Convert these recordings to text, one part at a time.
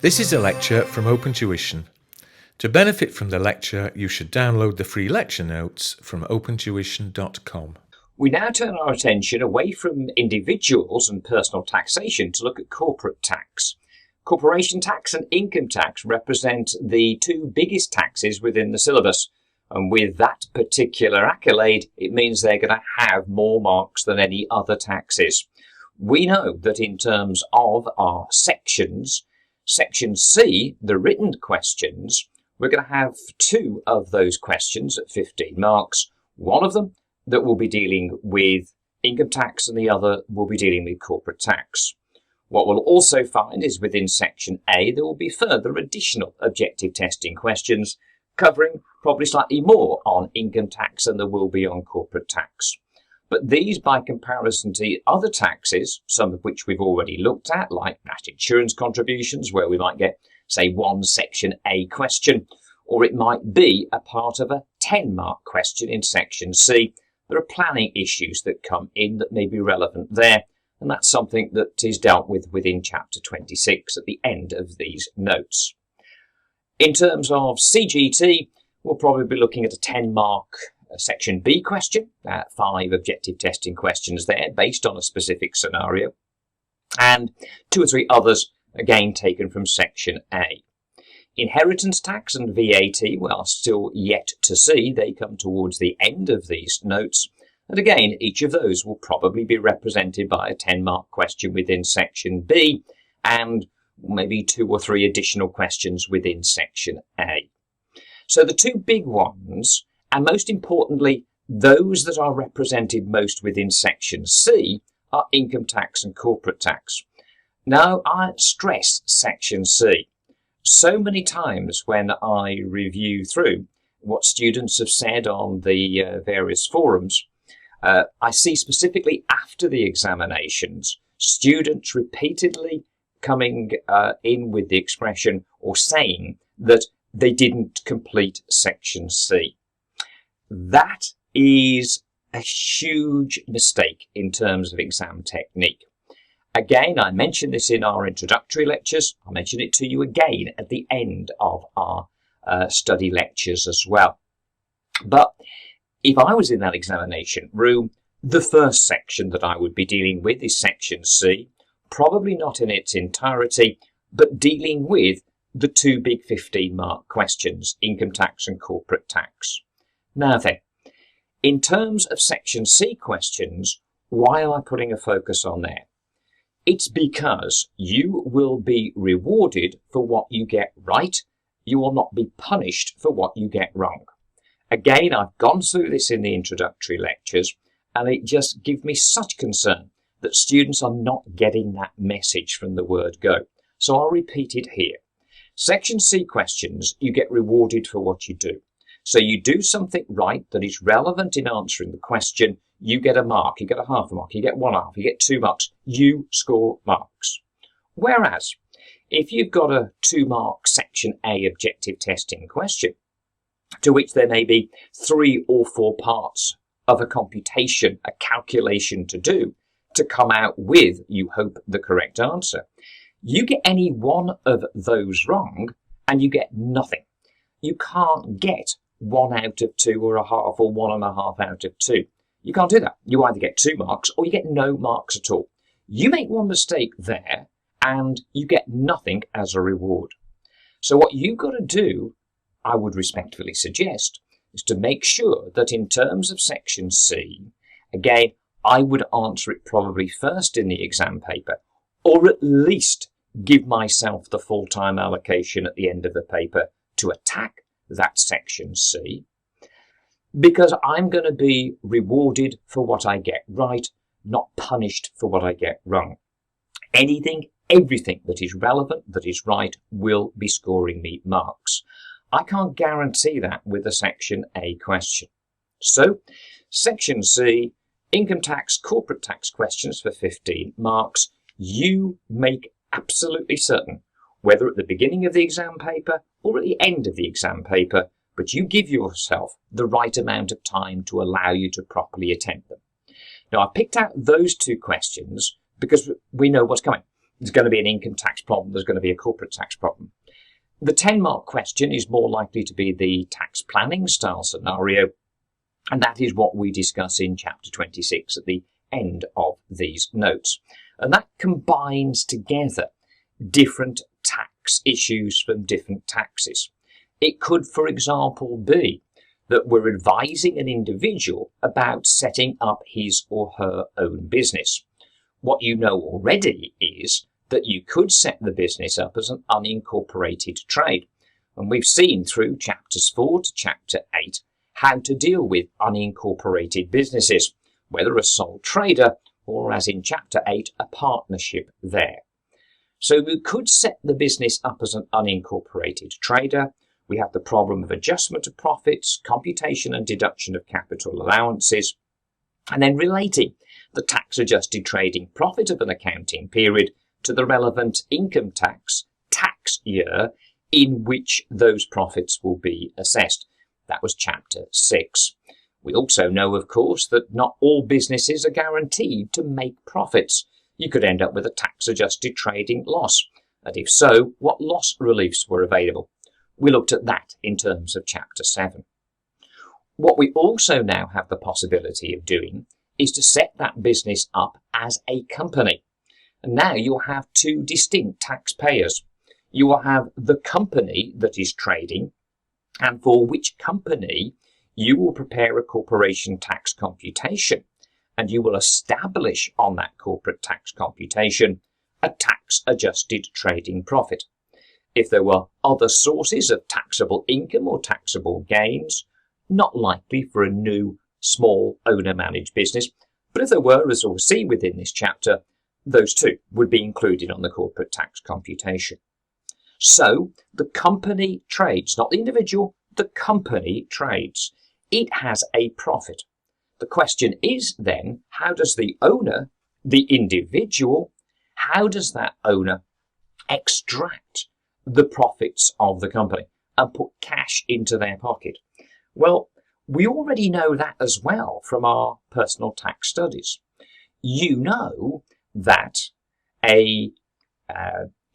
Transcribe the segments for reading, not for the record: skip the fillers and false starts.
This is a lecture from OpenTuition. To benefit from the lecture, you should download the free lecture notes from opentuition.com. We now turn our attention away from individuals and personal taxation to look at corporate tax. Corporation tax and income tax represent the two biggest taxes within the syllabus. And with that particular accolade, it means they're going to have more marks than any other taxes. We know that in terms of our sections, Section C, the written questions, we're going to have two of those questions at 15 marks. One of them that will be dealing with income tax and the other will be dealing with corporate tax. What we'll also find is within Section A, there will be further additional objective testing questions covering probably slightly more on income tax than there will be on corporate tax. But these, by comparison to other taxes, some of which we've already looked at, like national insurance contributions, where we might get, say, one Section A question, or it might be a part of a 10-mark question in Section C. There are planning issues that come in that may be relevant there, and that's something that is dealt with within Chapter 26 at the end of these notes. In terms of CGT, we'll probably be looking at a 10-mark Section B question, 5 objective testing questions there based on a specific scenario, and 2 or 3 others again taken from Section A. Inheritance tax and VAT, we are still yet to see. They come towards the end of these notes, and again each of those will probably be represented by a 10-mark question within Section B and maybe 2 or 3 additional questions within Section A. So the two big ones, and most importantly, those that are represented most within Section C, are income tax and corporate tax. Now, I stress Section C. So many times when I review through what students have said on the various forums, I see specifically after the examinations, students repeatedly coming in with the expression or saying that they didn't complete Section C. That is a huge mistake in terms of exam technique. Again, I mentioned this in our introductory lectures. I'll mention it to you again at the end of our study lectures as well. But if I was in that examination room, the first section that I would be dealing with is Section C, probably not in its entirety, but dealing with the two big 15-mark questions, income tax and corporate tax. Now then, in terms of Section C questions, why am I putting a focus on there? It's because you will be rewarded for what you get right. You will not be punished for what you get wrong. Again, I've gone through this in the introductory lectures, and it just gives me such concern that students are not getting that message from the word go. So I'll repeat it here. Section C questions, you get rewarded for what you do. So you do something right that is relevant in answering the question, you get a mark, you get a half a mark, you get 1 half, you get 2 marks, you score marks. Whereas, if you've got a 2-mark Section A objective testing question, to which there may be 3 or 4 parts of a computation, a calculation to do, to come out with, you hope, the correct answer, you get any one of those wrong and you get nothing. You can't get 1 out of 2 or a half or 1.5 out of 2. You can't do that. You either get 2 marks or you get no marks at all. You make one mistake there and you get nothing as a reward. So what you've got to do, I would respectfully suggest, is to make sure that in terms of Section C, again, I would answer it probably first in the exam paper, or at least give myself the full-time allocation at the end of the paper to attack that Section C, because I'm going to be rewarded for what I get right, not punished for what I get wrong. Everything that is relevant, that is right, will be scoring me marks. I can't guarantee that with a Section A question. So, Section C, income tax, corporate tax questions for 15 marks, you make absolutely certain, whether at the beginning of the exam paper or at the end of the exam paper, but you give yourself the right amount of time to allow you to properly attempt them. Now, I picked out those 2 questions because we know what's coming. there's going to be an income tax problem, there's going to be a corporate tax problem. The 10-mark question is more likely to be the tax planning style scenario, and that is what we discuss in Chapter 26 at the end of these notes. And that combines together different tax issues from different taxes. It could, for example, be that we're advising an individual about setting up his or her own business. What you know already is that you could set the business up as an unincorporated trade. And we've seen through Chapters 4 to Chapter 8 how to deal with unincorporated businesses, whether a sole trader or, as in Chapter 8, a partnership there. So we could set the business up as an unincorporated trader. We have the problem of adjustment of profits, computation and deduction of capital allowances, and then relating the tax-adjusted trading profit of an accounting period to the relevant income tax year in which those profits will be assessed. That was Chapter 6. We also know, of course, that not all businesses are guaranteed to make profits. You could end up with a tax-adjusted trading loss, and if so, what loss reliefs were available? We looked at that in terms of Chapter 7. What we also now have the possibility of doing is to set that business up as a company. And now you'll have two distinct taxpayers. You will have the company that is trading, and for which company you will prepare a corporation tax computation, and you will establish on that corporate tax computation a tax-adjusted trading profit. If there were other sources of taxable income or taxable gains, not likely for a new, small, owner-managed business, but if there were, as we'll see within this chapter, those two would be included on the corporate tax computation. So the company trades, not the individual, the company trades. It has a profit. The question is then, how does the owner, the individual, how does that owner extract the profits of the company and put cash into their pocket? Well, we already know that as well from our personal tax studies. You know that a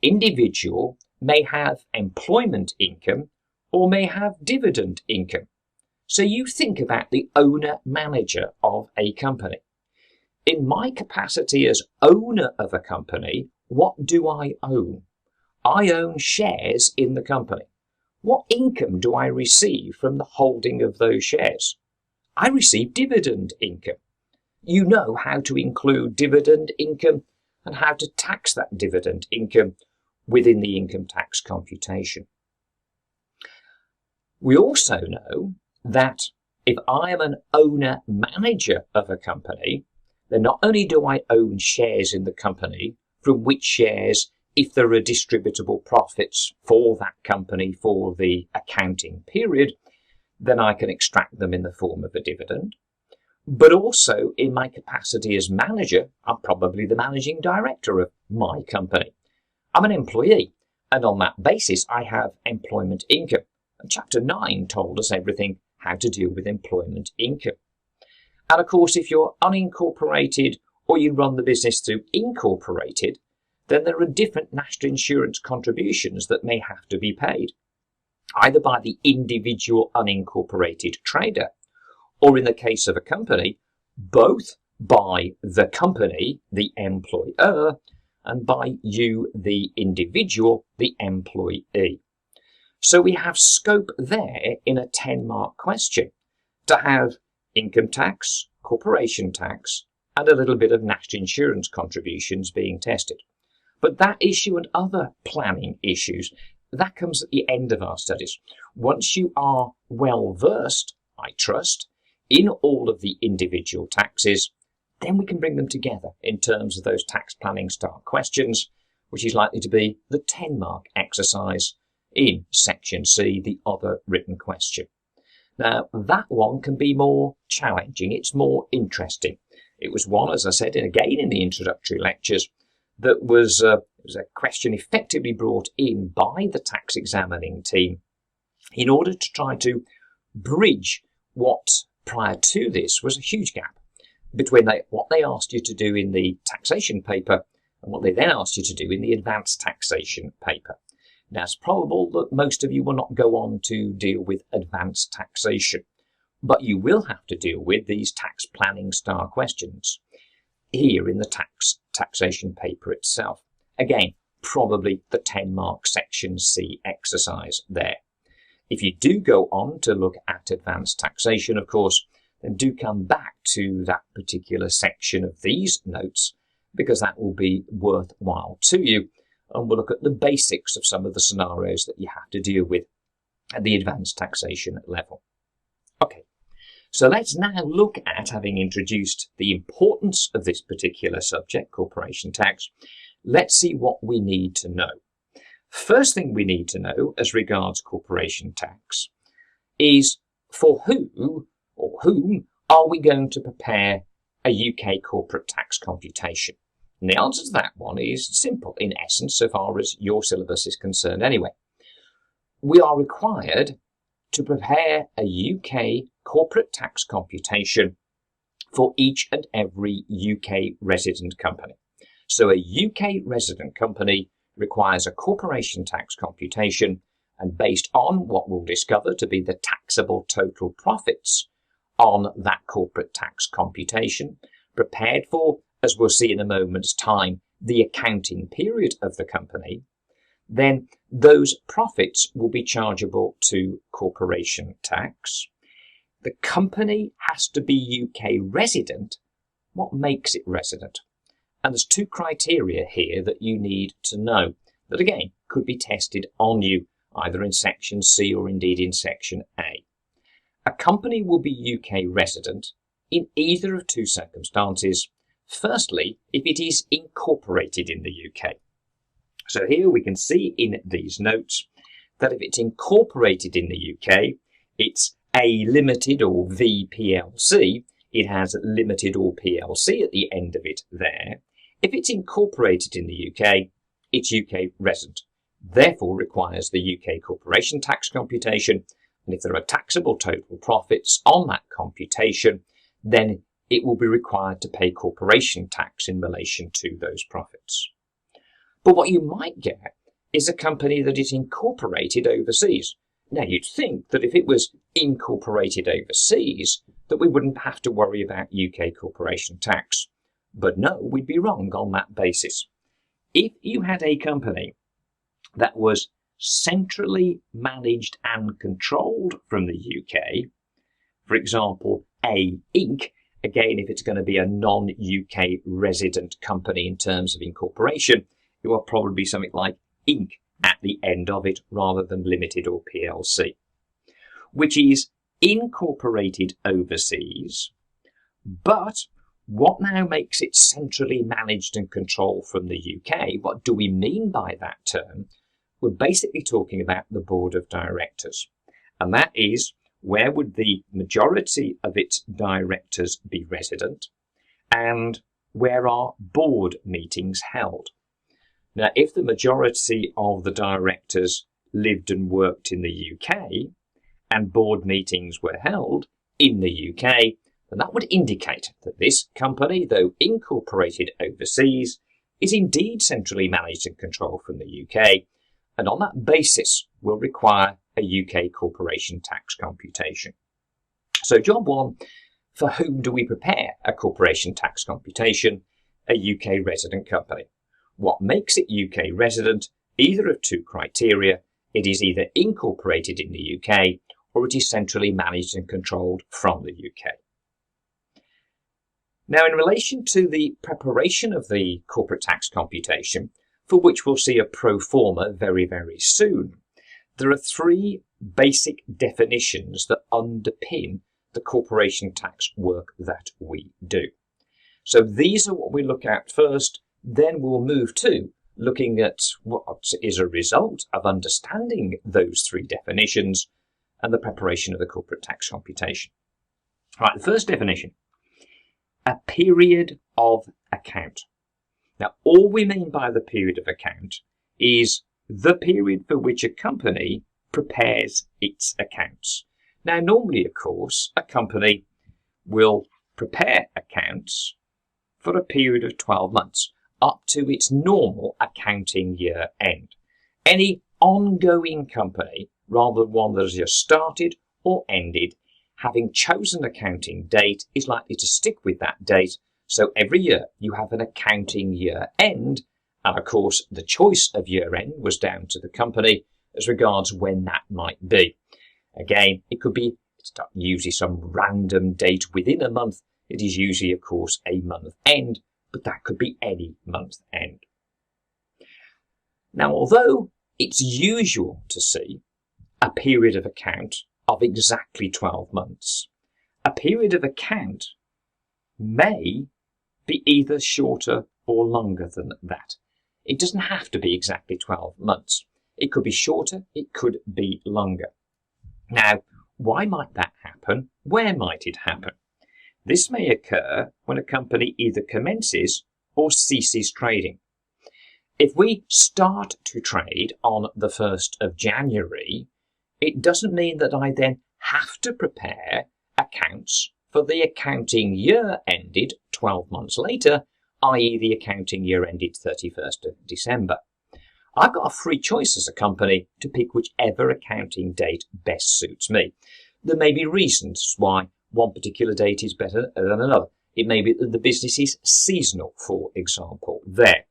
individual may have employment income or may have dividend income. So you think about the owner-manager of a company. In my capacity as owner of a company, what do I own? I own shares in the company. What income do I receive from the holding of those shares? I receive dividend income. You know how to include dividend income and how to tax that dividend income within the income tax computation. We also know that if I am an owner-manager of a company, then not only do I own shares in the company, from which shares, if there are distributable profits for that company for the accounting period, then I can extract them in the form of a dividend. But also, in my capacity as manager, I'm probably the managing director of my company. I'm an employee, and on that basis, I have employment income. And Chapter 9 told us everything how to deal with employment income. And of course, if you're unincorporated or you run the business through incorporated, then there are different national insurance contributions that may have to be paid, either by the individual unincorporated trader, or in the case of a company, both by the company, the employer, and by you, the individual, the employee. So we have scope there in a 10-mark question to have income tax, corporation tax, and a little bit of national insurance contributions being tested. But that issue and other planning issues, that comes at the end of our studies. Once you are well versed, I trust, in all of the individual taxes, then we can bring them together in terms of those tax planning style questions, which is likely to be the 10-mark exercise in Section C, the other written question. Now, that one can be more challenging. It's more interesting. It was one, as I said, again in the introductory lectures, that was a question effectively brought in by the tax examining team in order to try to bridge what prior to this was a huge gap between what they asked you to do in the taxation paper and what they then asked you to do in the advanced taxation paper. Now, it's probable that most of you will not go on to deal with advanced taxation, but you will have to deal with these tax planning style questions here in the taxation paper itself. Again, probably the 10-mark section C exercise there. If you do go on to look at advanced taxation, of course, then do come back to that particular section of these notes, because that will be worthwhile to you. And we'll look at the basics of some of the scenarios that you have to deal with at the advanced taxation level. Okay, so let's now look at, having introduced the importance of this particular subject, corporation tax, let's see what we need to know. First thing we need to know as regards corporation tax is for who or whom are we going to prepare a UK corporate tax computation? And the answer to that one is simple, in essence, so far as your syllabus is concerned anyway. We are required to prepare a UK corporate tax computation for each and every UK resident company. So a UK resident company requires a corporation tax computation, and based on what we'll discover to be the taxable total profits on that corporate tax computation, prepared for, as we'll see in a moment's time, the accounting period of the company, then those profits will be chargeable to corporation tax. The company has to be UK resident. What makes it resident? And there's two criteria here that you need to know that, again, could be tested on you either in section C or indeed in section A. A company will be UK resident in either of two circumstances. Firstly, if it is incorporated in the UK. So here we can see in these notes that if it's incorporated in the UK, it's A Limited or VPLC. It has Limited or PLC at the end of it there. If it's incorporated in the UK, it's UK resident, therefore requires the UK corporation tax computation. And if there are taxable total profits on that computation, then it will be required to pay corporation tax in relation to those profits. But what you might get is a company that is incorporated overseas. Now, you'd think that if it was incorporated overseas, that we wouldn't have to worry about UK corporation tax. But no, we'd be wrong on that basis. If you had a company that was centrally managed and controlled from the UK, for example, A Inc., again, if it's going to be a non-UK resident company in terms of incorporation, it will probably be something like Inc. at the end of it rather than Limited or PLC, which is incorporated overseas. But what now makes it centrally managed and controlled from the UK? What do we mean by that term? We're basically talking about the board of directors, and that is where would the majority of its directors be resident and where are board meetings held. Now, if the majority of the directors lived and worked in the UK and board meetings were held in the UK, then that would indicate that this company, though incorporated overseas, is indeed centrally managed and controlled from the UK, and on that basis will require a UK corporation tax computation. So job one, for whom do we prepare a corporation tax computation? A UK resident company. What makes it UK resident? Either of two criteria. It is either incorporated in the UK or it is centrally managed and controlled from the UK. Now, in relation to the preparation of the corporate tax computation, for which we'll see a pro forma very, very soon, there are three basic definitions that underpin the corporation tax work that we do. So these are what we look at first, then we'll move to looking at what is a result of understanding those three definitions and the preparation of the corporate tax computation. Right, the first definition, a period of account. Now, all we mean by the period of account is the period for which a company prepares its accounts. Now, normally, of course, a company will prepare accounts for a period of 12 months. up to its normal accounting year end. Any ongoing company, rather than one that has just started or ended, having chosen accounting date is likely to stick with that date. So every year you have an accounting year end. And of course, the choice of year end was down to the company as regards when that might be. Again, it could be usually some random date within a month. It is usually, of course, a month end, but that could be any month end. Now, although it's usual to see a period of account of exactly 12 months, a period of account may be either shorter or longer than that. It doesn't have to be exactly 12 months. It could be shorter, it could be longer. Now, why might that happen? Where might it happen? This may occur when a company either commences or ceases trading. If we start to trade on the 1st of January, it doesn't mean that I then have to prepare accounts for the accounting year ended 12 months later, i.e. the accounting year ended 31st of December. I've got a free choice as a company to pick whichever accounting date best suits me. There may be reasons why one particular date is better than another. It may be that the business is seasonal, for example, there.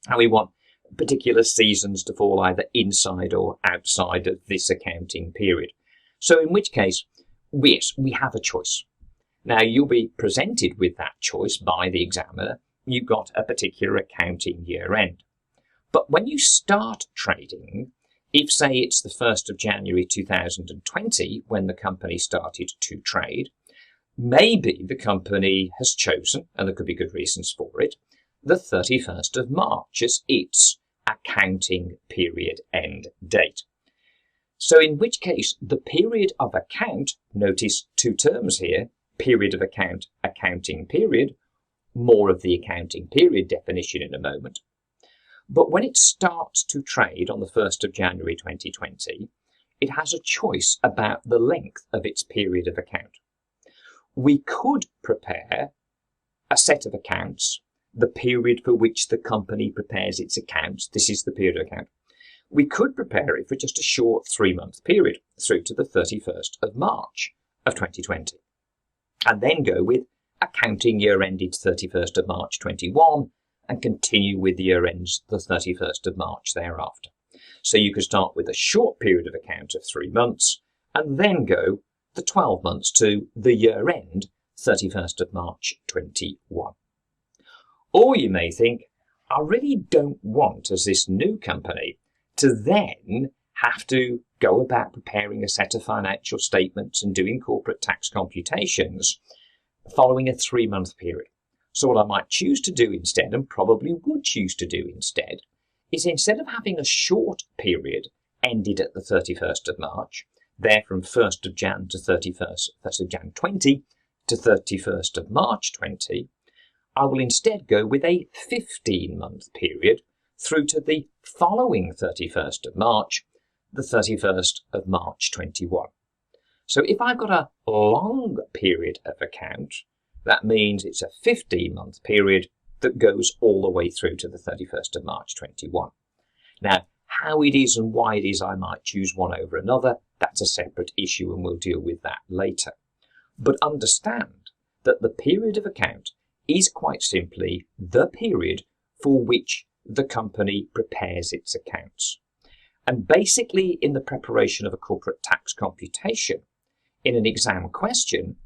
And we want particular seasons to fall either inside or outside of this accounting period. So in which case, yes, we have a choice. Now, you'll be presented with that choice by the examiner. You've got a particular accounting year end. But when you start trading, if, say, it's the 1st of January 2020 when the company started to trade, maybe the company has chosen, and there could be good reasons for it, the 31st of March as its accounting period end date. So in which case, the period of account, notice two terms here, period of account, accounting period, more of the accounting period definition in a moment. But when it starts to trade on the 1st of January 2020, it has a choice about the length of its period of account. We could prepare a set of accounts, the period for which the company prepares its accounts. This is the period of account. We could prepare it for just a short 3-month period through to the 31st of March of 2020. And then go with accounting year ended 31st of March 21 and continue with the year ends the 31st of March thereafter. So you could start with a short period of account of 3 months and then go the 12 months to the year end 31st of March 21. Or you may think, I really don't want, as this new company, to then have to go about preparing a set of financial statements and doing corporate tax computations following a 3-month period. So what I might choose to do instead, and probably would choose to do instead, is instead of having a short period ended at the 31st of March, there from 1st of Jan to 1st of Jan 20 to 31st of March 20, I will instead go with a 15-month period through to the following 31st of March, the 31st of March 21. So if I've got a long period of account, that means it's a 15-month period that goes all the way through to the 31st of March 21. Now, how it is and why it is I might choose one over another, that's a separate issue and we'll deal with that later. But understand that the period of account is quite simply the period for which the company prepares its accounts. And basically, in the preparation of a corporate tax computation, in an exam question,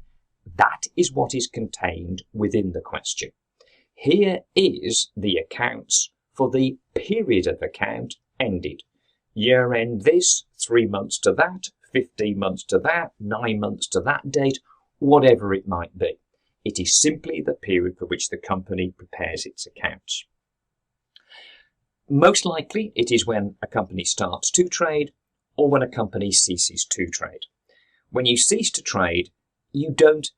that is what is contained within the question. Here is the accounts for the period of account ended. Year end this, 3 months to that, 15 months to that, 9 months to that date, whatever it might be. It is simply the period for which the company prepares its accounts. Most likely, it is when a company starts to trade or when a company ceases to trade. When you cease to trade, you don't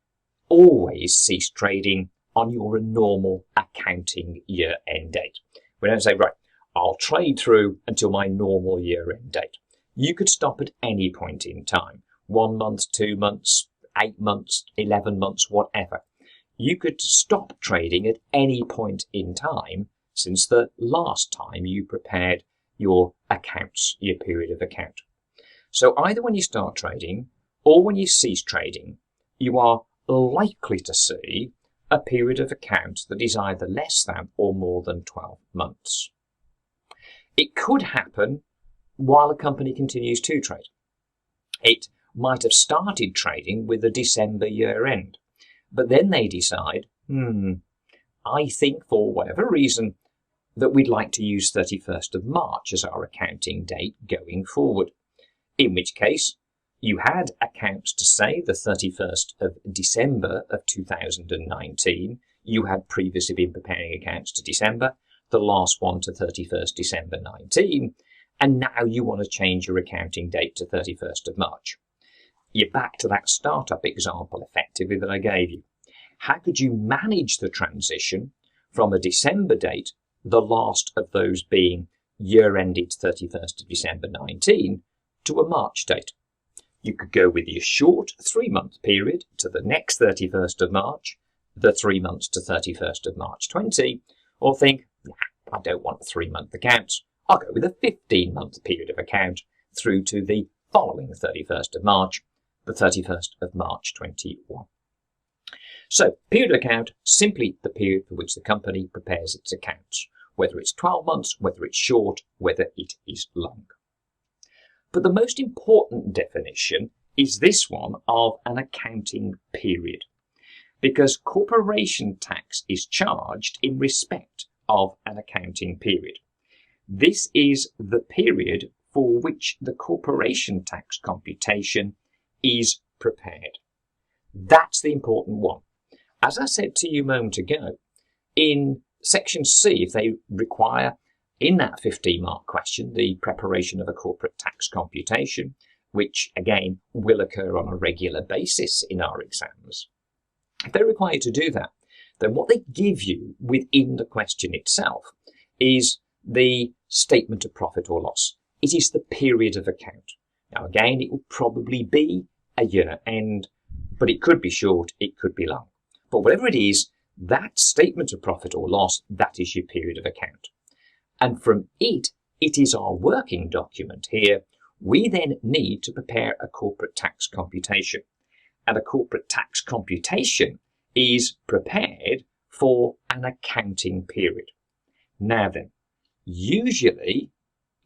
always cease trading on your normal accounting year-end date. We don't say, right, I'll trade through until my normal year-end date. You could stop at any point in time, 1 month, 2 months, 8 months, 11 months, whatever. You could stop trading at any point in time since the last time you prepared your accounts, your period of account. So either when you start trading or when you cease trading, you are likely to see a period of account that is either less than or more than 12 months. It could happen while a company continues to trade. It might have started trading with a December year end, but then they decide, I think for whatever reason that we'd like to use 31st of March as our accounting date going forward. In which case, you had accounts to say the 31st of December of 2019. You had previously been preparing accounts to December, the last one to 31st December 19, and now you want to change your accounting date to 31st of March. You're back to that startup example effectively that I gave you. How could you manage the transition from a December date, the last of those being year-ended 31st of December 19, to a March date? You could go with your short 3-month period to the next 31st of March, the 3 months to 31st of March 20, or think, I don't want 3-month accounts. I'll go with a 15-month period of account through to the following 31st of March, the 31st of March 21. So, period of account, simply the period for which the company prepares its accounts, whether it's 12 months, whether it's short, whether it is long. But the most important definition is this one of an accounting period, because corporation tax is charged in respect of an accounting period. This is the period for which the corporation tax computation is prepared. That's the important one. As I said to you a moment ago, in section C, if they require in that 15-mark question the preparation of a corporate tax computation, which again will occur on a regular basis in our exams, if they're required to do that, then what they give you within the question itself is the statement of profit or loss. It is the period of account. Now again, it will probably be a year end, but it could be short, it could be long. But whatever it is, that statement of profit or loss, that is your period of account. And from it is our working document here. We then need to prepare a corporate tax computation. And a corporate tax computation is prepared for an accounting period. Now then, usually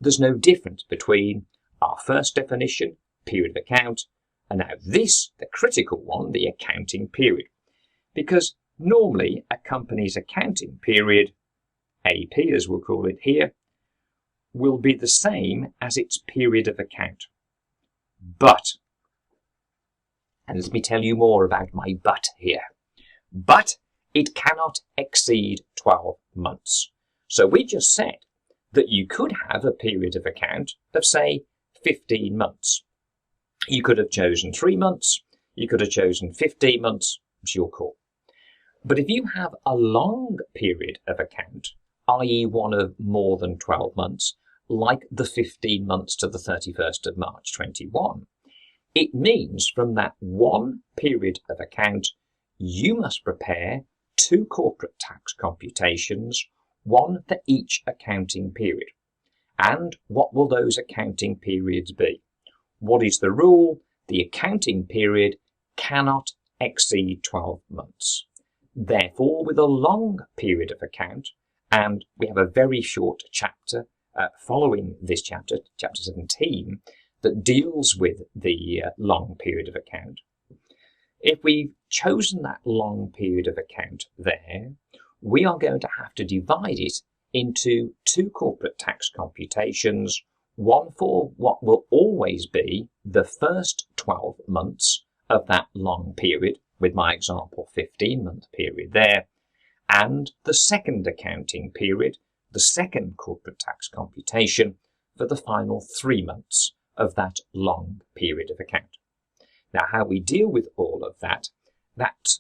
there's no difference between our first definition, period of account, and now this, the critical one, the accounting period. Because normally a company's accounting period, AP as we'll call it here, will be the same as its period of account. But, and let me tell you more about my but here, but it cannot exceed 12 months. So we just said that you could have a period of account of, say, 15 months. You could have chosen 3 months, you could have chosen 15 months, it's your call. But if you have a long period of account, i.e. one of more than 12 months, like the 15 months to the 31st of March 21, it means from that one period of account, you must prepare 2 corporate tax computations, one for each accounting period. And what will those accounting periods be? What is the rule? The accounting period cannot exceed 12 months. Therefore, with a long period of account, and we have a very short chapter following this chapter, chapter 17, that deals with the long period of account. If we've chosen that long period of account there, we are going to have to divide it into 2 corporate tax computations, one for what will always be the first 12 months of that long period, with my example 15-month period there, and the second accounting period, the second corporate tax computation for the final 3 months of that long period of account. Now, how we deal with all of that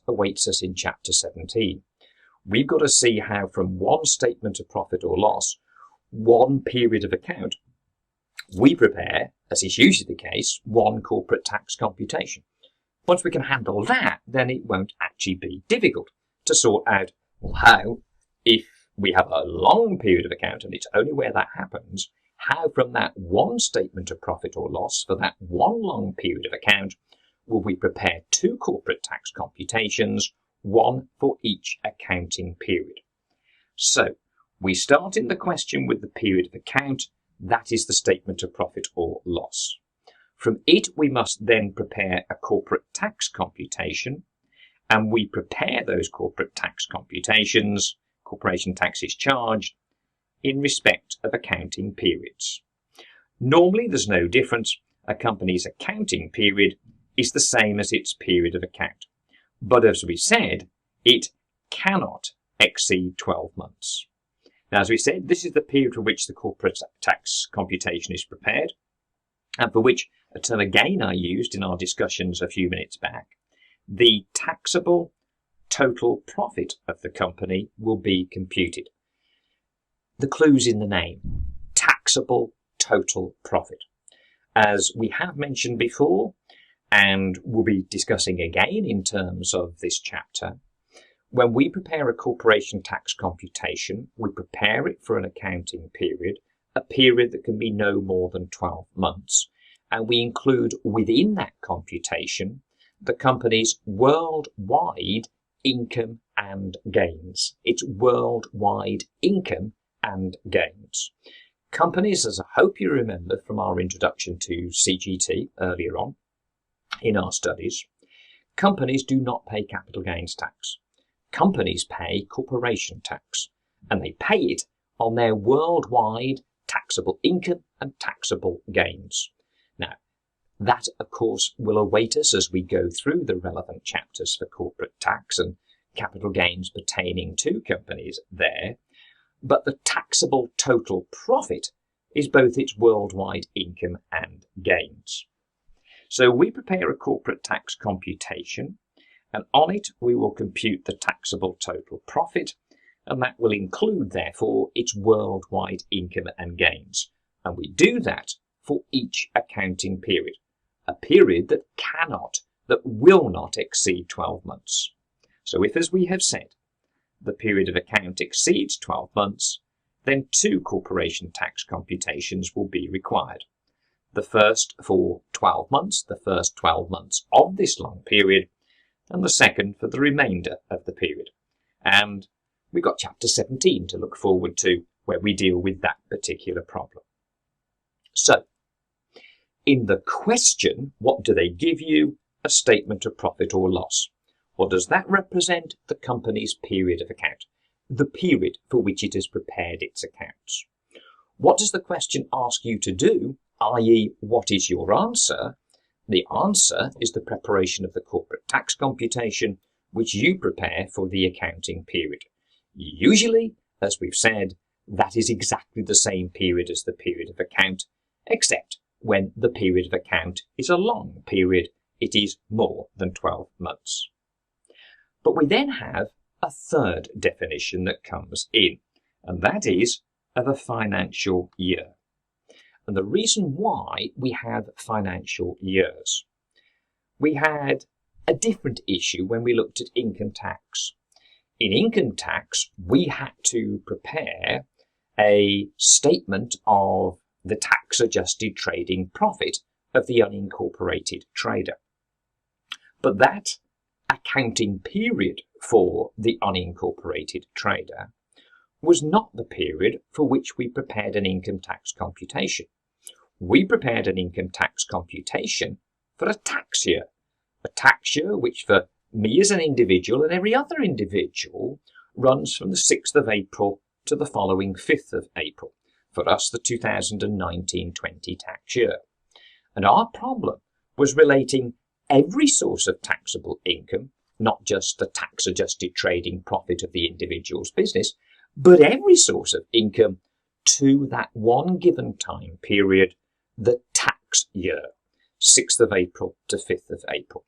awaits us in chapter 17. We've got to see how from one statement of profit or loss, one period of account, we prepare, as is usually the case, one corporate tax computation. Once we can handle that, then it won't actually be difficult to sort out, well, how, if we have a long period of account, and it's only where that happens, how from that one statement of profit or loss for that one long period of account will we prepare two corporate tax computations, one for each accounting period. So we start in the question with the period of account, that is the statement of profit or loss. From it we must then prepare a corporate tax computation, and we prepare those corporate tax computations, corporation tax is charged, in respect of accounting periods. Normally there's no difference. A company's accounting period is the same as its period of account. But as we said, it cannot exceed 12 months. Now, as we said, this is the period for which the corporate tax computation is prepared, and for which a term again I used in our discussions a few minutes back. The taxable total profit of the company will be computed. The clue's in the name, taxable total profit. As we have mentioned before, and we'll be discussing again in terms of this chapter, when we prepare a corporation tax computation, we prepare it for an accounting period, a period that can be no more than 12 months, and we include within that computation the company's worldwide income and gains. It's worldwide income and gains. Companies, as I hope you remember from our introduction to CGT earlier on in our studies, companies do not pay capital gains tax. Companies pay corporation tax, and they pay it on their worldwide taxable income and taxable gains. Now, that, of course, will await us as we go through the relevant chapters for corporate tax and capital gains pertaining to companies there. But the taxable total profit is both its worldwide income and gains. So we prepare a corporate tax computation, and on it we will compute the taxable total profit, and that will include, therefore, its worldwide income and gains. And we do that for each accounting period, a period that will not exceed 12 months. So if, as we have said, the period of account exceeds 12 months, then two corporation tax computations will be required. The first for 12 months, the first 12 months of this long period, and the second for the remainder of the period. And we've got chapter 17 to look forward to, where we deal with that particular problem. So, in the question, what do they give you? A statement of profit or loss. What does that represent? The company's period of account, the period for which it has prepared its accounts. What does the question ask you to do, i.e., what is your answer? The answer is the preparation of the corporate tax computation, which you prepare for the accounting period. Usually, as we've said, that is exactly the same period as the period of account, except when the period of account is a long period, it is more than 12 months. But we then have a third definition that comes in, and that is of a financial year. And the reason why we have financial years. We had a different issue when we looked at income tax. In income tax, we had to prepare a statement of the tax-adjusted trading profit of the unincorporated trader. But that accounting period for the unincorporated trader was not the period for which we prepared an income tax computation. We prepared an income tax computation for a tax year which for me as an individual and every other individual runs from the 6th of April to the following 5th of April. For us, the 2019-20 tax year. And our problem was relating every source of taxable income, not just the tax-adjusted trading profit of the individual's business, but every source of income to that one given time period, the tax year, 6th of April to 5th of April.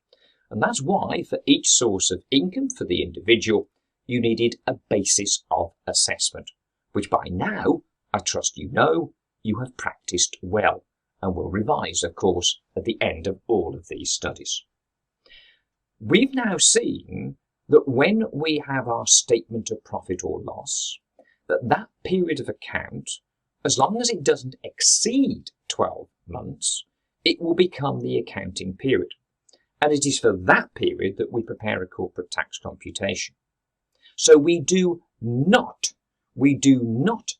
And that's why for each source of income for the individual, you needed a basis of assessment, which by now, I trust you know, you have practiced well and will revise, of course, at the end of all of these studies. We've now seen that when we have our statement of profit or loss, that that period of account, as long as it doesn't exceed 12 months, it will become the accounting period. And it is for that period that we prepare a corporate tax computation. So we do not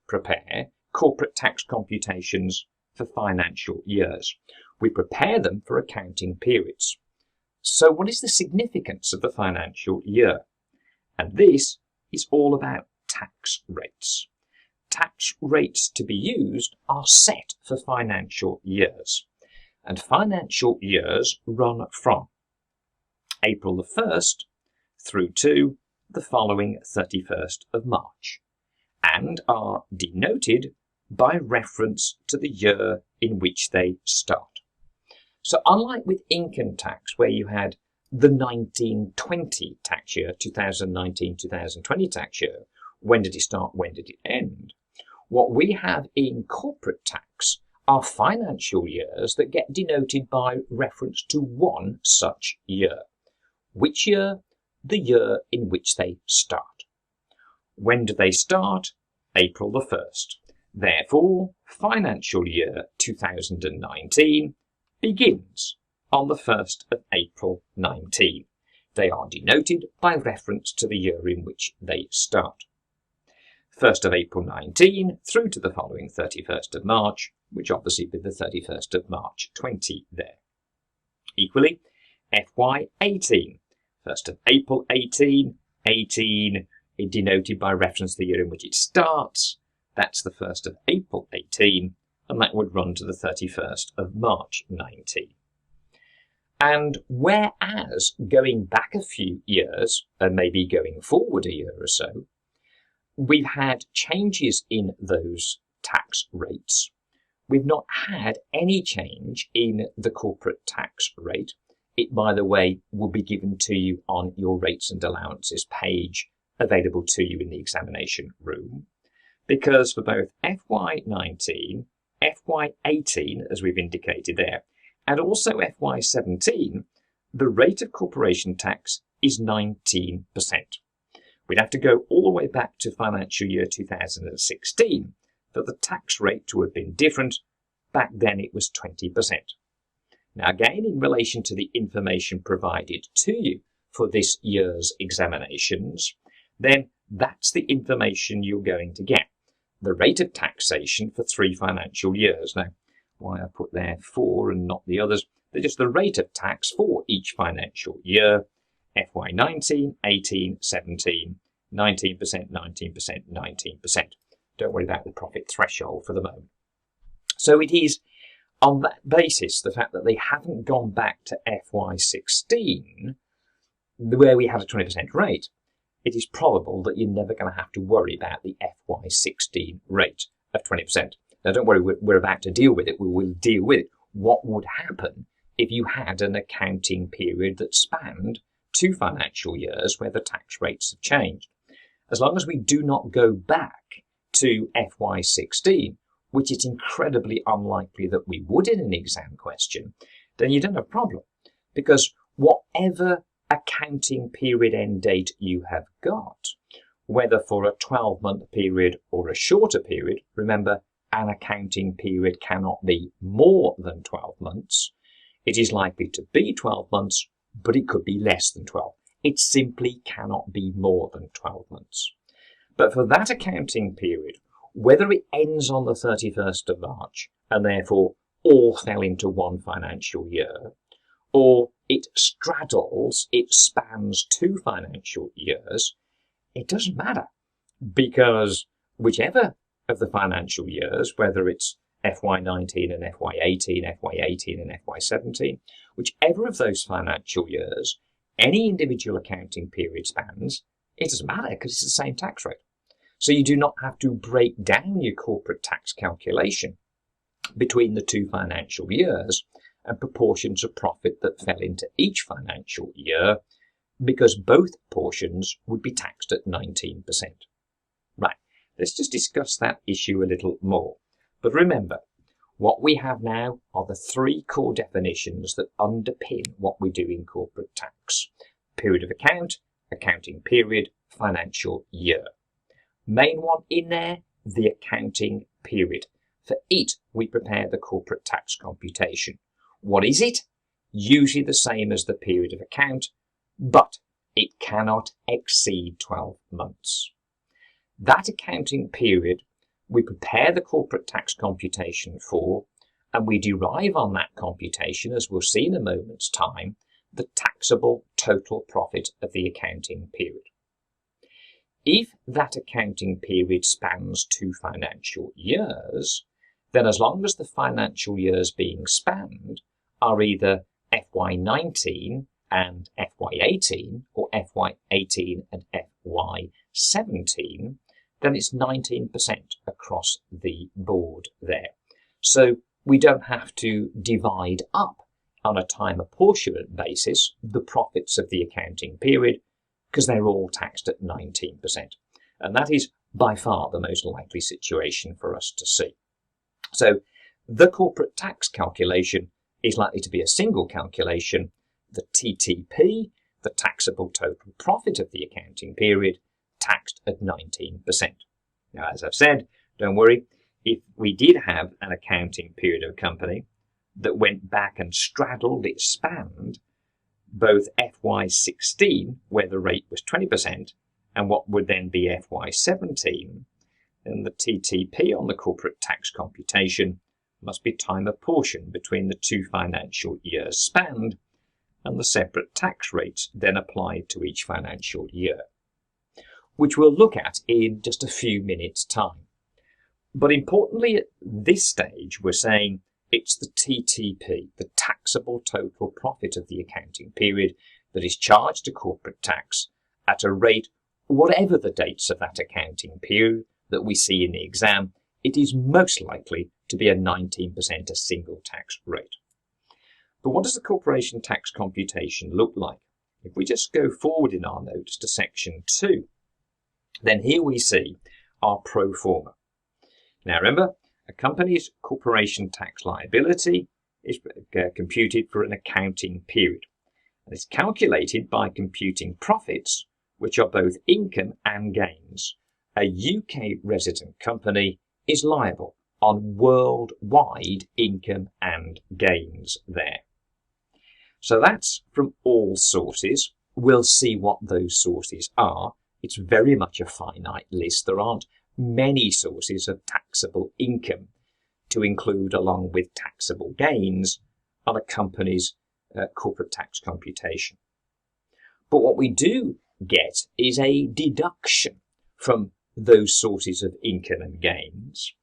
prepare corporate tax computations for financial years. We prepare them for accounting periods. So what is the significance of the financial year? And this is all about tax rates. Tax rates to be used are set for financial years. And financial years run from April the 1st through to the following 31st of March, and are denoted by reference to the year in which they start. So unlike with income tax, where you had the 1920 tax year, 2019-2020 tax year, when did it start, when did it end? What we have in corporate tax are financial years that get denoted by reference to one such year. Which year? The year in which they start. When do they start? April the 1st. Therefore, financial year 2019 begins on the 1st of April 19. They are denoted by reference to the year in which they start. 1st of April 19 through to the following 31st of March, which obviously be the 31st of March 20 there. Equally, FY18, 1st of April 18, denoted by reference to the year in which it starts. That's the 1st of April 18, and that would run to the 31st of March 19. And whereas going back a few years, and maybe going forward a year or so, we've had changes in those tax rates, we've not had any change in the corporate tax rate. It, by the way, will be given to you on your rates and allowances page available to you in the examination room. Because for both FY19, FY18, as we've indicated there, and also FY17, the rate of corporation tax is 19%. We'd have to go all the way back to financial year 2016 for the tax rate to have been different. Back then it was 20%. Now again, in relation to the information provided to you for this year's examinations, then that's the information you're going to get. The rate of taxation for 3 financial years. Now, why I put there 4 and not the others, they're just the rate of tax for each financial year. FY19, 18, 17, 19%, 19%, 19%. Don't worry about the profit threshold for the moment. So it is on that basis, the fact that they haven't gone back to FY16, where we had a 20% rate, it is probable that you're never going to have to worry about the FY16 rate of 20%. Now, don't worry, we're about to deal with it. We will deal with it. What would happen if you had an accounting period that spanned 2 financial years where the tax rates have changed? As long as we do not go back to FY16, which is incredibly unlikely that we would in an exam question, then you don't have a problem. Because whatever accounting period end date you have got, whether for a 12-month period or a shorter period, remember, an accounting period cannot be more than 12 months. It is likely to be 12 months, but it could be less than 12. It simply cannot be more than 12 months. But for that accounting period, whether it ends on the 31st of March and therefore all fell into one financial year, or it straddles, it spans 2 financial years, it doesn't matter, because whichever of the financial years, whether it's FY19 and FY18, FY18 and FY17, whichever of those financial years any individual accounting period spans, it doesn't matter because it's the same tax rate. So you do not have to break down your corporate tax calculation between the 2 financial years and proportions of profit that fell into each financial year, because both portions would be taxed at 19%. Right, let's just discuss that issue a little more. But remember, what we have now are the 3 core definitions that underpin what we do in corporate tax. Period of account, accounting period, financial year. Main one in there, the accounting period. For it, we prepare the corporate tax computation. What is it? Usually the same as the period of account, but it cannot exceed 12 months. That accounting period, we prepare the corporate tax computation for, and we derive on that computation, as we'll see in a moment's time, the taxable total profit of the accounting period. If that accounting period spans 2 financial years, then as long as the financial years being spanned are either FY19 and FY18 or FY18 and FY17, then it's 19% across the board there. So we don't have to divide up on a time apportionment basis the profits of the accounting period, because they're all taxed at 19%. And that is by far the most likely situation for us to see. So the corporate tax calculation is likely to be a single calculation, the TTP, the taxable total profit of the accounting period, taxed at 19%. Now, as I've said, don't worry, if we did have an accounting period of a company that went back and straddled, it spanned both FY16, where the rate was 20%, and what would then be FY17, then the TTP on the corporate tax computation must be time apportioned between the 2 financial years spanned, and the separate tax rates then applied to each financial year, which we'll look at in just a few minutes' time. But importantly, at this stage, we're saying it's the TTP, the taxable total profit of the accounting period, that is charged to corporate tax at a rate, whatever the dates of that accounting period that we see in the exam, it is most likely to be a 19%, a single tax rate. But what does the corporation tax computation look like? If we just go forward in our notes to section 2, then here we see our pro forma. Now remember, a company's corporation tax liability is computed for an accounting period. And it's calculated by computing profits, which are both income and gains. A UK resident company is liable on worldwide income and gains there. So that's from all sources. We'll see what those sources are. It's very much a finite list. There aren't many sources of taxable income to include along with taxable gains on a company's corporate tax computation. But what we do get is a deduction from those sources of income and gains.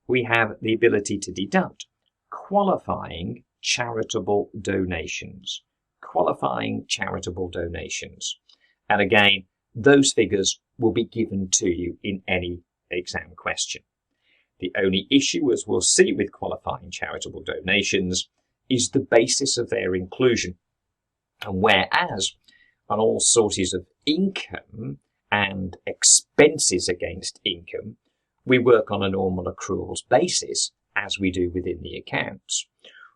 We have the ability to deduct qualifying charitable donations. Qualifying charitable donations. And again, those figures will be given to you in any exam question. The only issue, as we'll see with qualifying charitable donations, is the basis of their inclusion. And whereas on all sources of income and expenses against income, we work on a normal accruals basis, as we do within the accounts.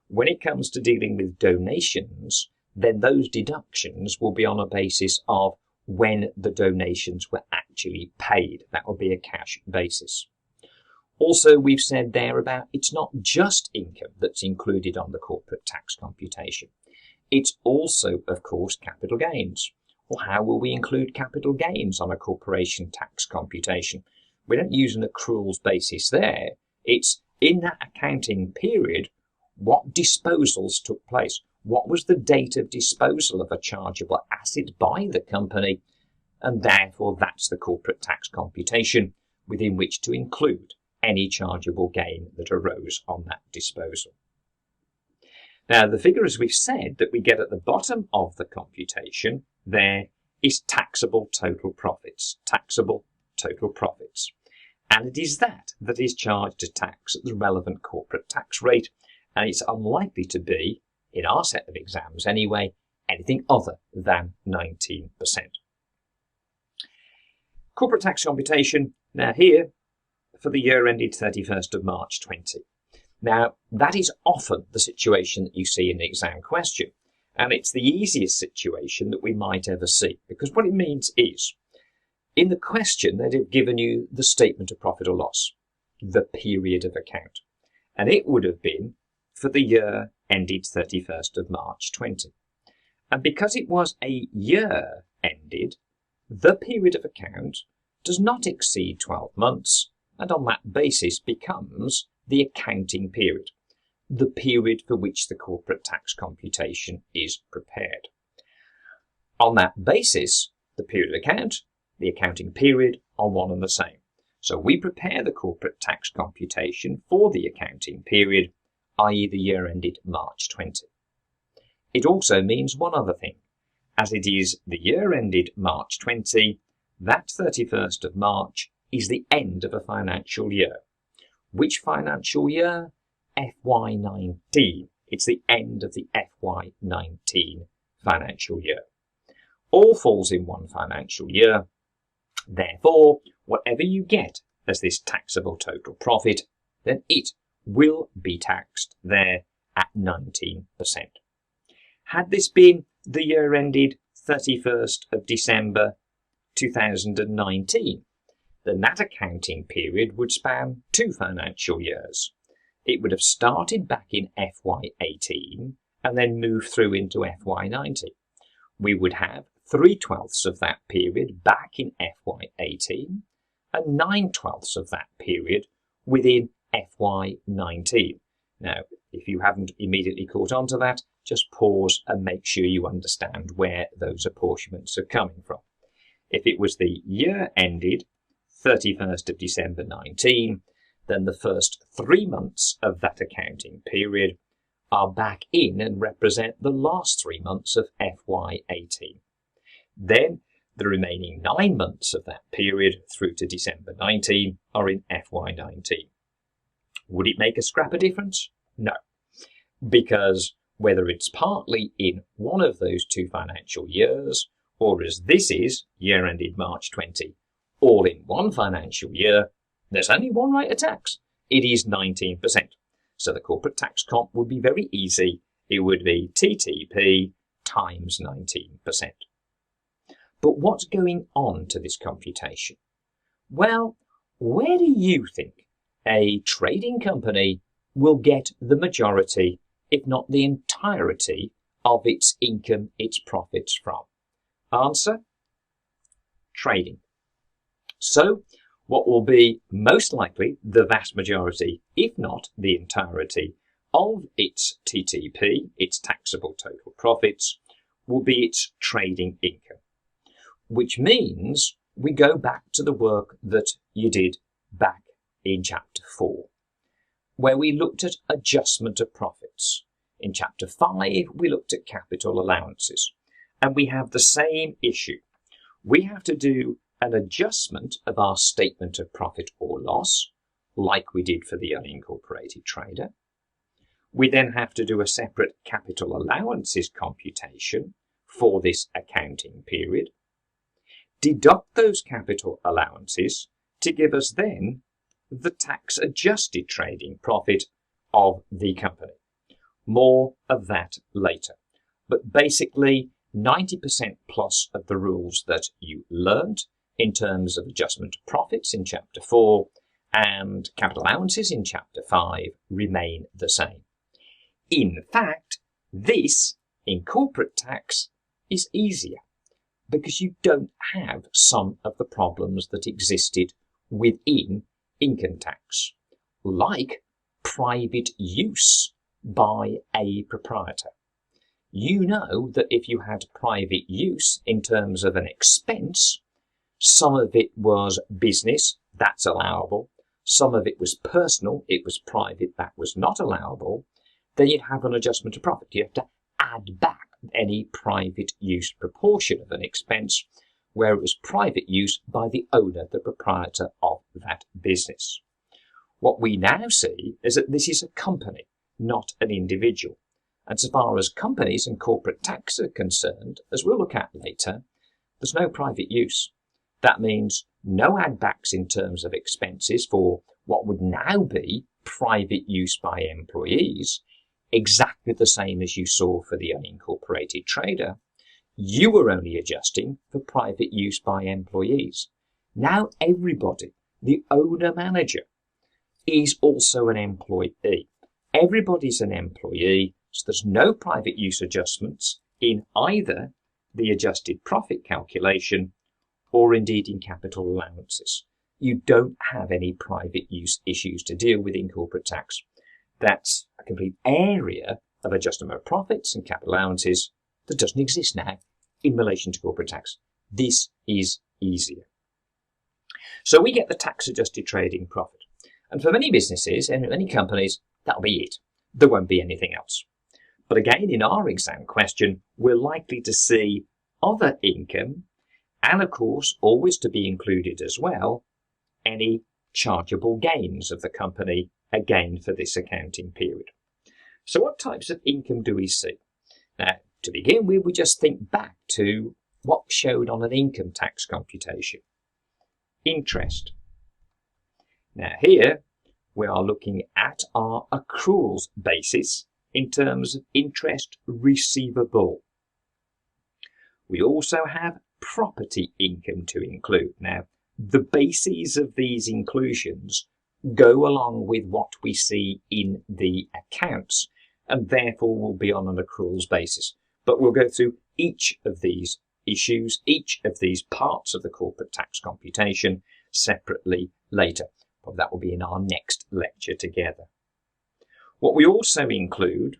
When it comes to dealing with donations, then those deductions will be on a basis of when the donations were actually paid. That will be a cash basis. Also, we've said there about it's not just income that's included on the corporate tax computation. It's also, of course, capital gains. Well, how will we include capital gains on a corporation tax computation? We don't use an accruals basis there. It's in that accounting period, what disposals took place? What was the date of disposal of a chargeable asset by the company? And therefore, that's the corporate tax computation within which to include any chargeable gain that arose on that disposal. Now, the figure, as we've said, that we get at the bottom of the computation there is taxable total profits. Taxable total profits. And it is that is charged to tax at the relevant corporate tax rate. And it's unlikely to be, in our set of exams anyway, anything other than 19%. Corporate tax computation, now here, for the year ended 31st of March 20. Now, that is often the situation that you see in the exam question. And it's the easiest situation that we might ever see. Because what it means is, In the question, they'd have given you the statement of profit or loss, the period of account, and it would have been for the year ended 31st of March 20. And because it was a year ended, the period of account does not exceed 12 months, and on that basis becomes the accounting period, the period for which the corporate tax computation is prepared. On that basis, the period of account, the accounting period are one and the same. So we prepare the corporate tax computation for the accounting period, i.e. the year ended March 20. It also means one other thing. As it is the year ended March 20, that 31st of March is the end of a financial year. Which financial year? FY19. It's the end of the FY19 financial year. All falls in one financial year. Therefore, whatever you get as this taxable total profit, then it will be taxed there at 19%. Had this been the year ended 31st of December 2019, then that accounting period would span 2 financial years. It would have started back in FY18 and then moved through into FY19. We would have 3/12 of that period back in FY18 and 9/12 of that period within FY19. Now, if you haven't immediately caught on to that, just pause and make sure you understand where those apportionments are coming from. If it was the year ended 31st of December 19, then the first 3 months of that accounting period are back in and represent the last 3 months of FY18. Then the remaining 9 months of that period through to December 19 are in FY19. Would it make a scrap of difference? No, because whether it's partly in one of those 2 financial years, or as this is, year ended March 20, all in one financial year, there's only one rate of tax. It is 19%. So the corporate tax comp would be very easy. It would be TTP times 19%. But what's going on to this computation? Well, where do you think a trading company will get the majority, if not the entirety, of its income, its profits from? Answer: trading. So, what will be most likely the vast majority, if not the entirety, of its TTP, its taxable total profits, will be its trading income. Which means we go back to the work that you did back in Chapter 4, where we looked at adjustment of profits. In Chapter 5, we looked at capital allowances. And we have the same issue. We have to do an adjustment of our statement of profit or loss, like we did for the unincorporated trader. We then have to do a separate capital allowances computation for this accounting period. Deduct those capital allowances to give us then the tax adjusted trading profit of the company. More of that later. But basically, 90% plus of the rules that you learned in terms of adjustment of profits in Chapter 4 and capital allowances in Chapter 5 remain the same. In fact, this, in corporate tax, is easier because you don't have some of the problems that existed within income tax, like private use by a proprietor. You know that if you had private use in terms of an expense, some of it was business, that's allowable. Some of it was personal, it was private, that was not allowable. Then you'd have an adjustment of profit. You have to add back any private use proportion of an expense where it was private use by the owner, the proprietor of that business. What we now see is that this is a company, not an individual. And so far as companies and corporate tax are concerned, as we'll look at later, there's no private use. That means no add-backs in terms of expenses for what would now be private use by employees, exactly the same as you saw for the unincorporated trader. You were only adjusting for private use by employees. Now everybody, the owner-manager, is also an employee. Everybody's an employee, so there's no private use adjustments in either the adjusted profit calculation or indeed in capital allowances. You don't have any private use issues to deal with in corporate tax. That's a complete area of adjustment of profits and capital allowances that doesn't exist now in relation to corporate tax. This is easier. So we get the tax adjusted trading profit. And for many businesses and many companies, that'll be it. There won't be anything else. But again, in our exam question, we're likely to see other income and, of course, always to be included as well, any chargeable gains of the company, again for this accounting period. So what types of income do we see? Now, to begin with, we just think back to what showed on an income tax computation. Interest. Now here, we are looking at our accruals basis in terms of interest receivable. We also have property income to include. Now, the bases of these inclusions go along with what we see in the accounts and therefore will be on an accruals basis. But we'll go through each of these issues, each of these parts of the corporate tax computation separately later. But that will be in our next lecture together. What we also include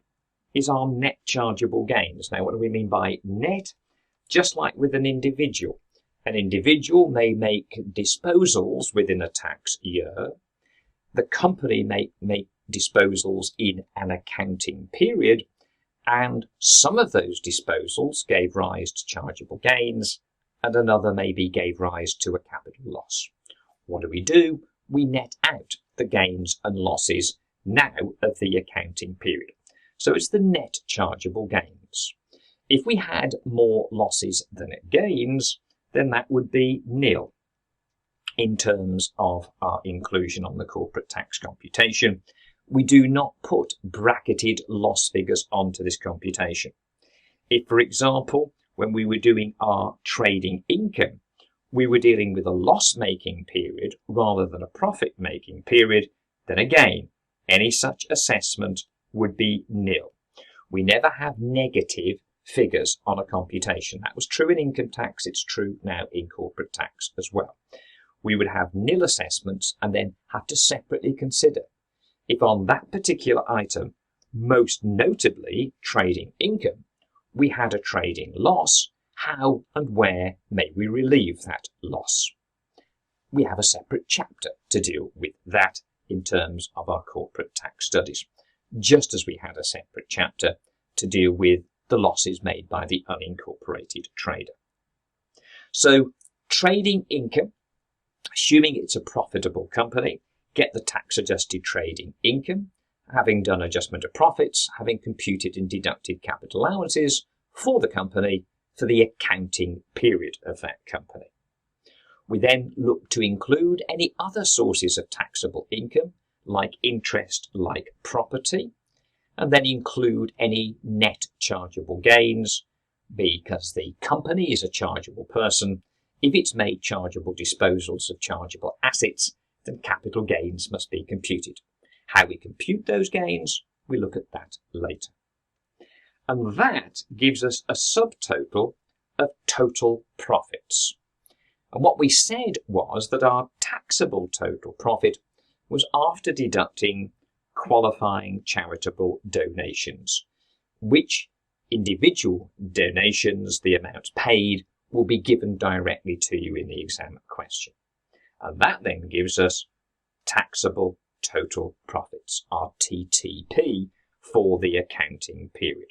is our net chargeable gains. Now, what do we mean by net? Just like with an individual may make disposals within a tax year. The company may make disposals in an accounting period, and some of those disposals gave rise to chargeable gains, and another maybe gave rise to a capital loss. What do? We net out the gains and losses now of the accounting period. So it's the net chargeable gains. If we had more losses than gains, then that would be nil in terms of our inclusion on the corporate tax computation. We do not put bracketed loss figures onto this computation. If, for example, when we were doing our trading income, we were dealing with a loss-making period rather than a profit-making period, then again, any such assessment would be nil. We never have negative figures on a computation. That was true in income tax, it's true now in corporate tax as well. We would have nil assessments and then have to separately consider if on that particular item, most notably trading income, we had a trading loss, how and where may we relieve that loss? We have a separate chapter to deal with that in terms of our corporate tax studies, just as we had a separate chapter to deal with the losses made by the unincorporated trader. So trading income, assuming it's a profitable company, get the tax adjusted trading income, having done adjustment of profits, having computed and deducted capital allowances for the company for the accounting period of that company. We then look to include any other sources of taxable income, like interest, like property, and then include any net chargeable gains, because the company is a chargeable person. If it's made chargeable disposals of chargeable assets, then capital gains must be computed. How we compute those gains, we look at that later. And that gives us a subtotal of total profits. And what we said was that our taxable total profit was after deducting qualifying charitable donations, which individual donations, the amounts paid, will be given directly to you in the exam question. And that then gives us taxable total profits, our TTP, for the accounting period.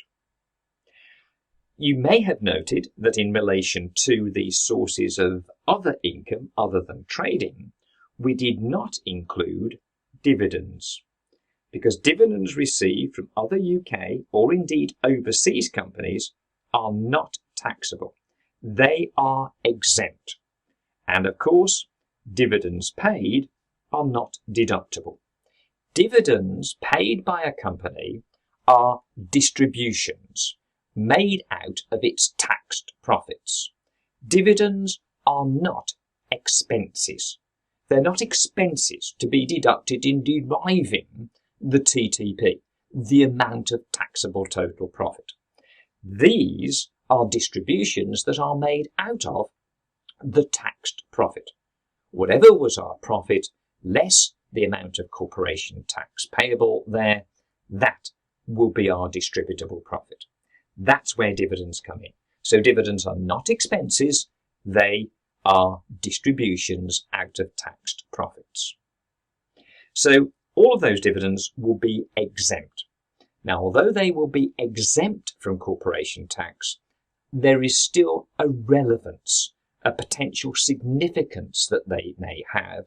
You may have noted that in relation to the sources of other income other than trading, we did not include dividends, because dividends received from other UK or indeed overseas companies are not taxable. They are exempt. And of course, dividends paid are not deductible. Dividends paid by a company are distributions made out of its taxed profits. Dividends are not expenses. They're not expenses to be deducted in deriving the TTP, the amount of taxable total profit. These are distributions that are made out of the taxed profit. Whatever was our profit, less the amount of corporation tax payable there, that will be our distributable profit. That's where dividends come in. So dividends are not expenses, they are distributions out of taxed profits. So all of those dividends will be exempt. Now, although they will be exempt from corporation tax, there is still a relevance, a potential significance that they may have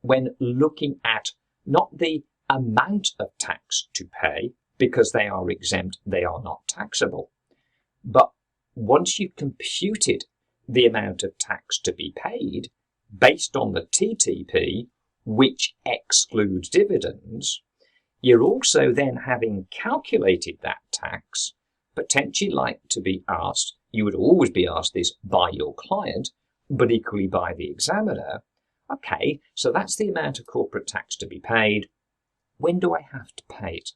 when looking at not the amount of tax to pay, because they are exempt, they are not taxable, but once you've computed the amount of tax to be paid based on the TTP, which excludes dividends, you're also then, having calculated that tax, potentially like to be asked, you would always be asked this by your client, but equally by the examiner, okay, so that's the amount of corporate tax to be paid. When do I have to pay it?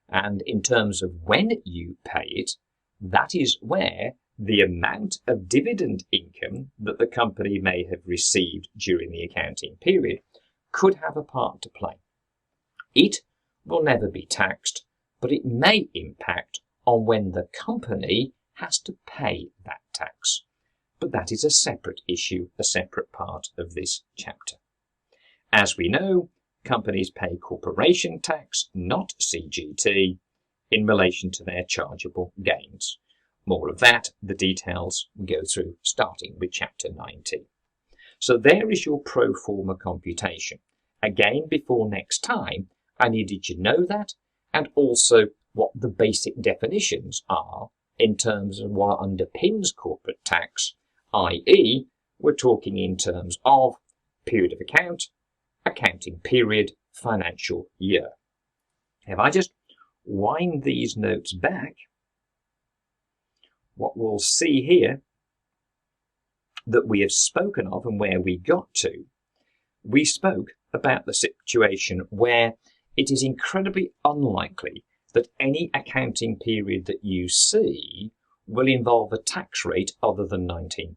And in terms of when you pay it, that is where the amount of dividend income that the company may have received during the accounting period could have a part to play. It will never be taxed, but it may impact on when the company has to pay that tax. But that is a separate issue, a separate part of this chapter. As we know, companies pay corporation tax, not CGT, in relation to their chargeable gains. More of that, the details we go through starting with chapter 19. So there is your pro forma computation. Again, before next time, I needed you to know that, and also what the basic definitions are in terms of what underpins corporate tax, i.e. we're talking in terms of period of account, accounting period, financial year. If I just wind these notes back, what we'll see here that we have spoken of and where we got to, we spoke about the situation where it is incredibly unlikely that any accounting period that you see will involve a tax rate other than 19%.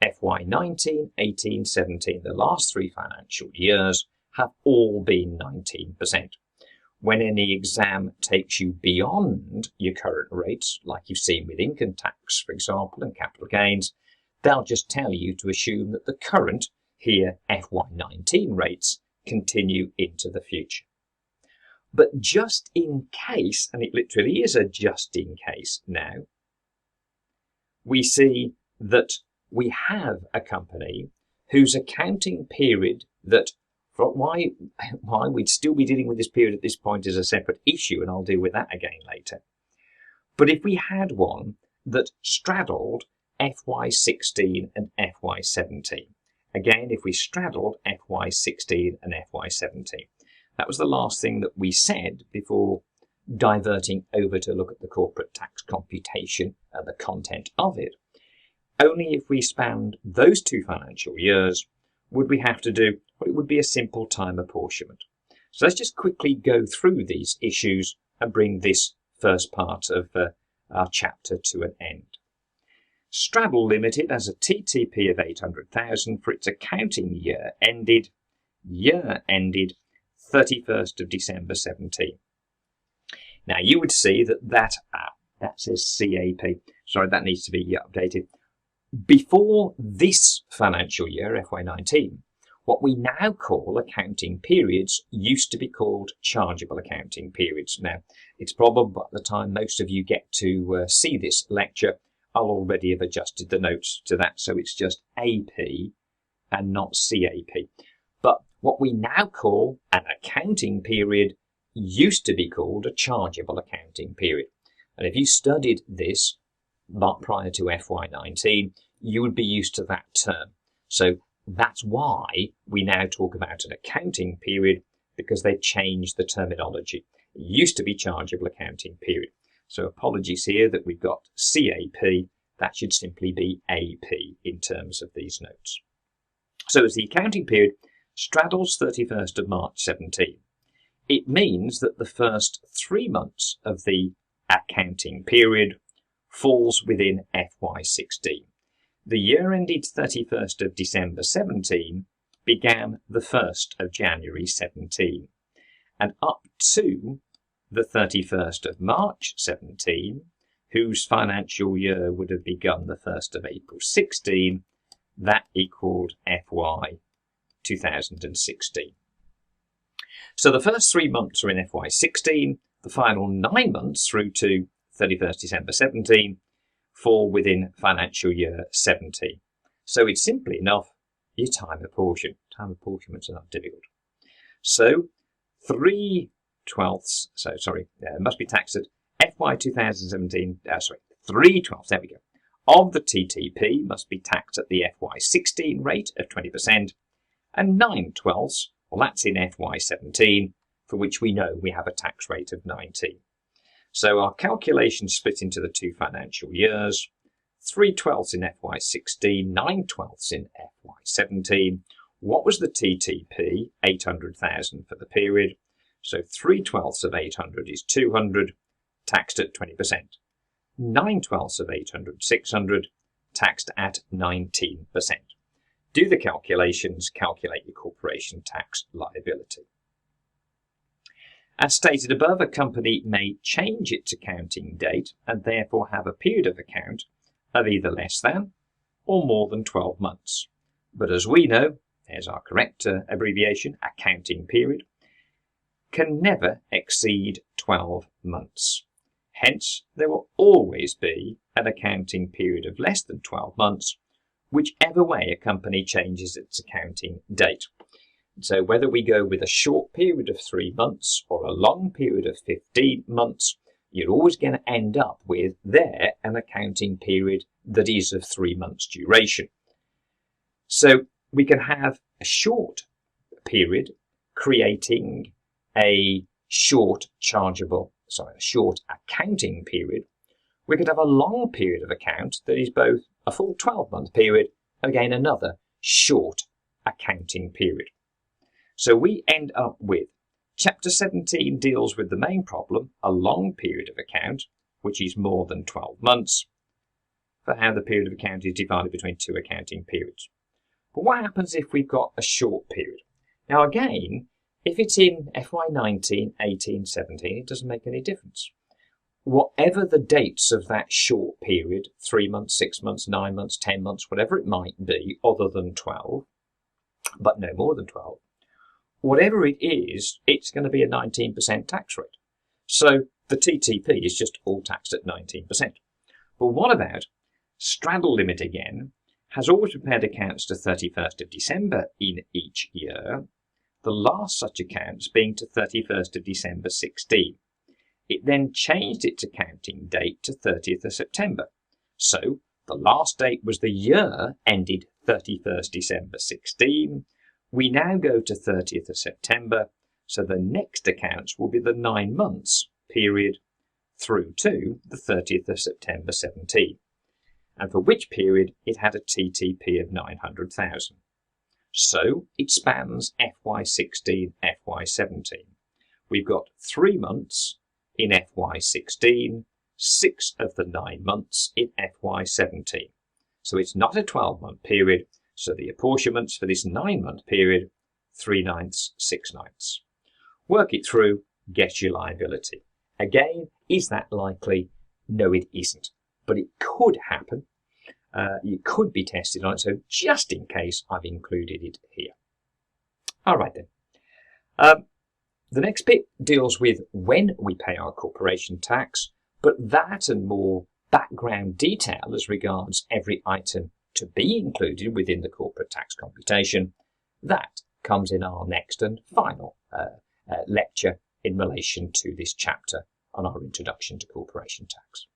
FY19, 18, 17, the last three financial years have all been 19%. When any exam takes you beyond your current rates, like you've seen with income tax, for example, and capital gains, they'll just tell you to assume that the current, here FY19 rates, continue into the future. But just in case, and it literally is a just in case now, we see that we have a company whose accounting period that, why we'd still be dealing with this period at this point is a separate issue, and I'll deal with that again later. But if we had one that straddled FY16 and FY17, again, if we straddled FY16 and FY17, that was the last thing that we said before diverting over to look at the corporate tax computation and the content of it. Only if we spanned those two financial years would we have to do what it would be a simple time apportionment. So let's just quickly go through these issues and bring this first part of our chapter to an end. Straddle Limited has a TTP of 800,000 for its accounting year ended 31st of December 17. Now you would see that says CAP. Sorry, that needs to be updated. Before this financial year, FY19, what we now call accounting periods used to be called chargeable accounting periods. Now, it's probably by the time most of you get to see this lecture, I'll already have adjusted the notes to that, so it's just AP and not CAP. But what we now call an accounting period used to be called a chargeable accounting period. And if you studied this prior to FY19, you would be used to that term. So that's why we now talk about an accounting period, because they've changed the terminology. It used to be chargeable accounting period. So apologies here that we've got CAP. That should simply be AP in terms of these notes. So as the accounting period straddles 31st of March 17, it means that the first 3 months of the accounting period falls within FY16. The year ended 31st of December 17 began the 1st of January 17, and up to the 31st of March 17, whose financial year would have begun the 1st of April 16, that equaled FY 2016. So the first 3 months are in FY16, the final 9 months through to 31st December 17 fall within financial year 17. So it's simply enough your time apportion. Time apportionments are not difficult. So 3/12, must be taxed at FY 2017, 3/12, there we go, of the TTP must be taxed at the FY16 rate of 20%, and 9/12, well, that's in FY17, for which we know we have a tax rate of 19. So our calculations split into the 2 financial years, 3/12 in FY16, 9/12 in FY17. What was the TTP? 800,000 for the period. So 3/12 of 800 is 200, taxed at 20%. 9/12 of 800, 600, taxed at 19%. Do the calculations, calculate your corporation tax liability. As stated above, a company may change its accounting date and therefore have a period of account of either less than or more than 12 months. But as we know, there's our correct abbreviation, accounting period, can never exceed 12 months. Hence, there will always be an accounting period of less than 12 months, whichever way a company changes its accounting date. So whether we go with a short period of 3 months or a long period of 15 months, you're always going to end up with an accounting period that is of 3 months duration. So we can have a short period creating a short accounting period. We could have a long period of account that is both a full 12-month period, again another short accounting period. So we end up with Chapter 17 deals with the main problem, a long period of account, which is more than 12 months, for how the period of account is divided between 2 accounting periods. But what happens if we've got a short period? Now again, if it's in FY19, 18, 17, it doesn't make any difference. Whatever the dates of that short period, 3 months, 6 months, 9 months, 10 months, whatever it might be, other than 12, but no more than 12, whatever it is, it's going to be a 19% tax rate. So the TTP is just all taxed at 19%. But what about straddle limit again? Has always prepared accounts to 31st of December in each year, the last such accounts being to 31st of December 16. It then changed its accounting date to 30th of September. So the last date was the year ended 31st December 16. We now go to 30th of September, so the next accounts will be the 9 months period through to the 30th of September 17, and for which period it had a TTP of 900,000. So it spans FY16, FY17. We've got 3 months in FY16, 6 of the 9 months in FY17. So it's not a 12-month period, so the apportionments for this 9-month period, 3/9, 6/9. Work it through, get your liability. Again, is that likely? No, it isn't. But it could happen. You could be tested on it, so just in case, I've included it here. All right then. The next bit deals with when we pay our corporation tax, but that and more background detail as regards every item to be included within the corporate tax computation, that comes in our next and final lecture in relation to this chapter on our introduction to corporation tax.